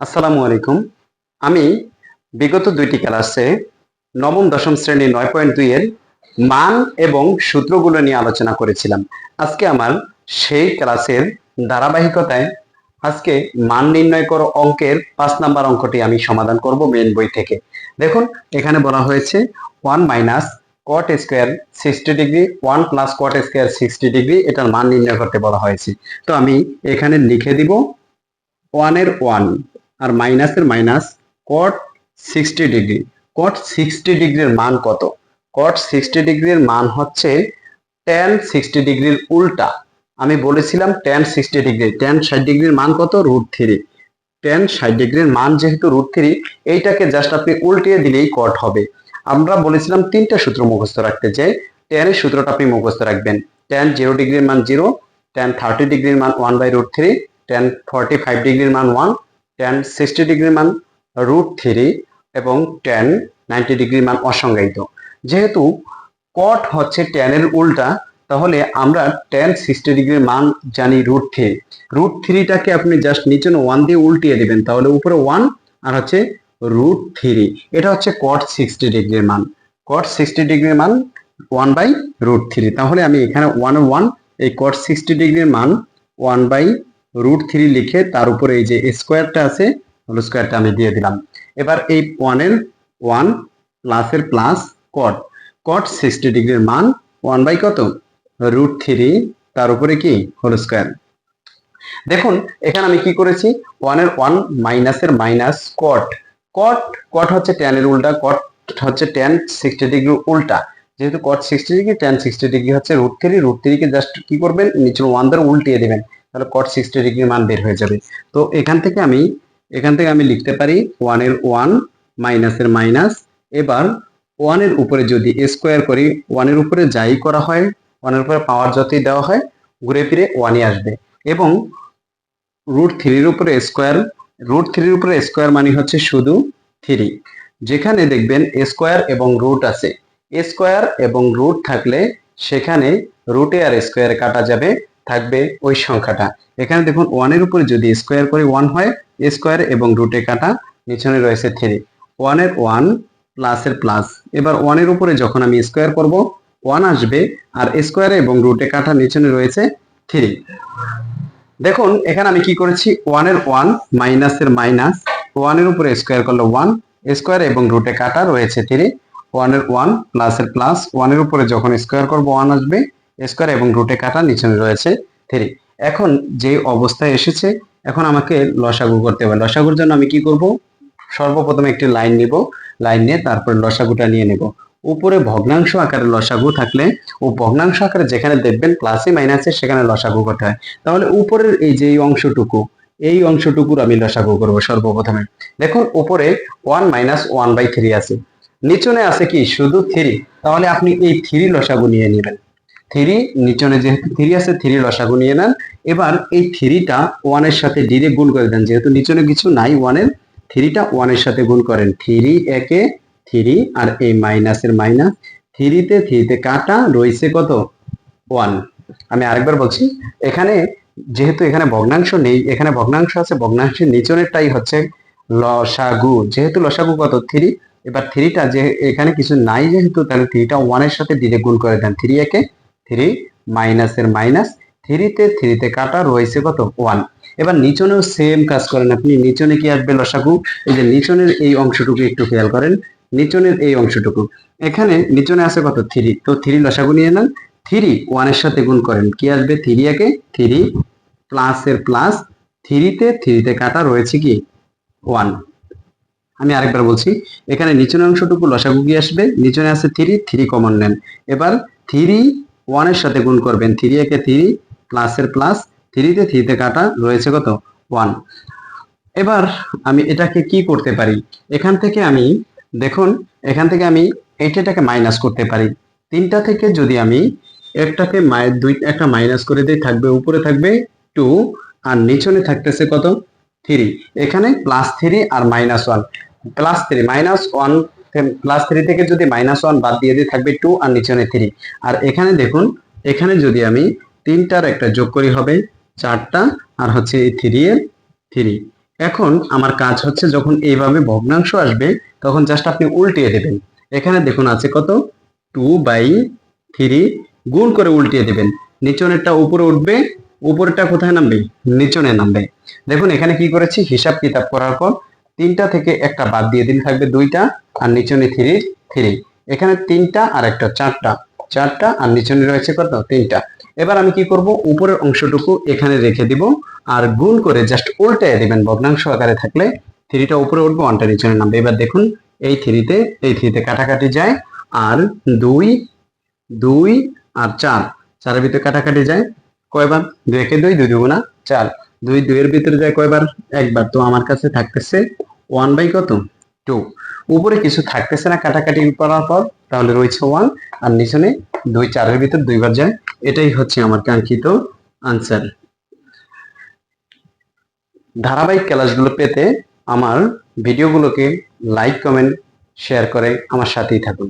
আসসালামু আলাইকুম। আমি বিগত দুইটি ক্লাসে নবম দশম শ্রেণী 9.2 এর মান এবং সূত্রগুলো নিয়ে আলোচনা করেছিলাম। আজকে আমার সেই ক্লাসের ধারাবাহিকতায় আজকে মান নির্ণয় করো অঙ্কের 5 নাম্বার অঙ্কটি আমি সমাধান করব মেন বই থেকে। দেখুন, এখানে বলা হয়েছে 1 minus cot square 60 degree 1 plus cot square 60 degree, এটার মান নির্ণয় করতে বলা হয়েছে। তো আমি এখানে লিখে দিব 1 আর মাইনাসের মাইনাস কট 60 ডিগ্রি। কট 60 ডিগ্রির মান কত? কট 60 ডিগ্রির মান হচ্ছে tan 60 ডিগ্রির উল্টা। আমি বলেছিলাম tan 60 ডিগ্রি, tan 60 ডিগ্রির মান কত? √3। tan 60 ডিগ্রির মান যেহেতু √3, এইটাকে জাস্ট আপনি উল্টিয়ে দিলেই কট হবে। আমরা বলেছিলাম তিনটা সূত্র মুখস্থ রাখতে, যে tan এর সূত্রটা আপনি মুখস্থ রাখবেন। tan 0 ডিগ্রির মান 0, tan 30 ডিগ্রির মান 1/√3, tan 45 ডিগ্রির মান 1, tan 60 ডিগ্রির মান √3 এবং tan 90 ডিগ্রির মান অসংজ্ঞায়িত। যেহেতু কট হচ্ছে tan এর উল্টা, তাহলে আমরা tan 60 ডিগ্রির মান জানি √3। √3টাকে আপনি জাস্ট নিচে 1 দিয়ে উল্টিয়ে দিবেন, তাহলে উপরে 1 আর হচ্ছে √3। এটা হচ্ছে cot 60 ডিগ্রির মান। cot 60 ডিগ্রির মান 1/√3। তাহলে আমি এখানে 1 এই cot 60 ডিগ্রির মান 1/√3 লিখে তার উপরে এই যে স্কোয়ারটা আছে, হোল স্কোয়ারটা আমি দিয়ে দিলাম। এবার এই 1 প্লাসের প্লাস cot cot 60 ডিগ্রির মান 1 কত? √3, তার উপরে কি হোল স্কোয়ার। দেখুন, এখানে আমি কি করেছি, 1 মাইনাসের মাইনাস কট। কট হচ্ছে tan এর উল্টা, কট হচ্ছে tan 60 ডিগ্রির উল্টা। যেহেতু cot 60 ডিগ্রি, tan 60 ডিগ্রি হচ্ছে √3। √3 কে জাস্ট কি করবেন, নিচে 1 দ্বারা উল্টিয়ে দিবেন, তাহলে cot 60 ডিগ্রির মান বের হয়ে যাবে। তো এখান থেকে আমি লিখতে পারি 1 মাইনাসের মাইনাস। এবার 1 এর উপরে যদি স্কোয়ার করি, 1 এর উপরে যাই করা হয়, 1 এর উপরে পাওয়ার যতই দেওয়া হয়, ঘুরে ফিরে 1ই আসবে। এবং √3 উপরে স্কোয়ার মানে হচ্ছে শুধু 3। যেখানে দেখবেন স্কোয়ার এবং রুট আছে, স্কোয়ার এবং রুট থাকলে সেখানে রুটে আর স্কোয়ারে কাটা যাবে, থাকবে ওই সংখ্যাটা। এখানে দেখুন 1 এর উপরে যদি স্কোয়ার করি 1 হয়, স্কোয়ার এবং রুটে কাটা, নিচনে রয়েছে 3। 1 প্লাসের প্লাস। এবার 1 এর উপরে যখন আমি স্কোয়ার করব 1 আসবে, আর স্কোয়ার এবং রুটে কাটা, নিচনে রয়েছে 3। দেখুন, এখানে আমি কি করেছি, 1 মাইনাসের মাইনাস, 1 এর উপরে স্কোয়ার করলে 1, স্কোয়ার এবং রুটে কাটা রয়েছে 3। 1 প্লাসের প্লাস, 1 এর উপরে যখন স্কোয়ার করব 1 আসবে, স্কোয়ার এবং রুটে কাটা, নিচে রয়েছে 3। এখন যে অবস্থায় এসেছে, এখন আমাকে লসাগু করতে হবে। লসাগুর জন্য আমি কি করব, সর্বপ্রথম একটি লাইন নিব, লাইন নিয়ে তারপর লসাগুটা নিয়ে নেব। উপরে ভগ্নাংশ আকারে লসাগু থাকলে ও ভগ্নাংশ আকারে যেখানে দেখবেন প্লাসে মাইনাসে, সেখানে লসাগু করতে হয়। তাহলে উপরের এই যে এই অংশটুকুর আমি লসাগু করব সর্বপ্রথমে। দেখুন, উপরে 1 মাইনাস 1/3 আছে, নিচনে আছে কি শুধু 3। তাহলে আপনি এই 3 লসাগু নিয়ে নেবেন। 3 নিচনে যেহেতু 3 আছে, 3 লসাগু নিয়ে নেন। এবার এই 3টা 1 এর সাথে ডিরেক্ট গুণ করে দেন, যেহেতু নিচনে কিছু নাই 1 এর, 3টা 1 এর সাথে গুণ করেন। 3 একে 3, আর এই মাইনাসের মাইনাস, 3তে কাটা রয়েছে কত? 1। আমি আরেকবার বলছি, এখানে যেহেতু এখানে ভগ্নাংশ নেই, এখানে ভগ্নাংশ আছে, ভগ্নাংশের নিচনেরটাই হচ্ছে লসাগু। যেহেতু লসাগু কত? 3। এবার 3টা যে এখানে কিছু নাই যেহেতু, তাহলে 3টা 1 এর সাথে ডিরেক্ট গুণ করে দেন। 3 একে 3, মাইনাসের মাইনাস, 3তে কাটা রয়েছে কত? 1। এবার নিচনেও সেম কাজ করেন আপনি। নিচনে কি আসবে? লসাগু। এই যে নিচনের এই অংশটুকু একটু খেয়াল করেন, নিচনের এই অংশটুকু, এখানে নিচনে আছে কত? 3। তো 3 লসাগু নিয়ে নেন। 3 1 এর সাথে গুণ করেন, কি আসবে? 3 একে 3, প্লাসের প্লাস, 3তে কাটা রয়েছে কি? 1। আমি আরেকবার বলছি, এখানে নিচনের অংশটুকু লসাগু কি আসবে? নিচনে আছে 3 কমন নেন। এবার 3 1 এর সাথে গুণ করবেন, 3 একে 3, প্লাসের প্লাস, 3তে কাটা রয়েছে কত? 1। এবার আমি এটাকে কি করতে পারি, এখান থেকে আমি দেখুন, এখান থেকে আমি এইটাকে মাইনাস করতে পারি। 3টা থেকে যদি আমি একটাকে একটা মাইনাস করে দিই, থাকবে উপরে থাকবে 2, আর নিচনে থাকতেছে কত? 3। এখানে +3 আর -1, +3 -1, +3 থেকে যদি -1 বাদ দিয়ে দিই, থাকবে 2 আর নিচনে 3। আর এখানে দেখুন, এখানে যদি আমি 3টার একটা যোগ করি হবে 4টা, আর হচ্ছে 3 এর 3। এখন আমার কাজ হচ্ছে যখন এইভাবে ভগ্নাংশ আসবে তখন জাস্ট আপনি উল্টিয়ে দেবেন। এখানে দেখুন আছে কত, 2/3, গুণ করে উল্টিয়ে দেবেন। নিচনেরটা উপরে উঠবে, উপরেরটা কোথায় নামবে, নিচনে নামবে। দেখুন এখানে কি করেছি, হিসাব কিতাব করার পর 3টা থেকে একটা বাদ দিয়ে দিন, থাকবে 2টা, আর নিচনে 3, এখানে 3টা আর একটা 4টা, 4টা আর নিচনে রয়েছে কত, 3টা। এবার আমি কি করব, উপরের অংশটুকু এখানে রেখে দিব আর গুণ করে জাস্ট উল্টায় দিবেন। ভগ্নাংশ আকারে থাকলে 3টা উপরে উঠবে, 1টা নিচনে নামবে। এবার দেখুন এই থ্রিতে কাটাকাটি যায়, আর 2, 2 আর 4, 4-এর ভিতরে কাটাকাটি যায় কয়বার, 2 একে 2, 2 দুগুণা 4, 2 2 এর ভিতরে যায় কয়বার, একবার। তো আমার কাছে থাকতেছে 1/কত, 2। উপরে কিছু থাকতেছে না কাটাকাটি করার পর, তাহলে রয়েছে 1, আর নিচনে 2, 4-এর ভিতর 2বার যায়। এটাই হচ্ছে আমার কাঙ্ক্ষিত আনসার। ধারাবাহিক ক্লাসগুলো পেতে আমার ভিডিওগুলোকে লাইক, কমেন্ট, শেয়ার করে আমার সাথেই থাকুন।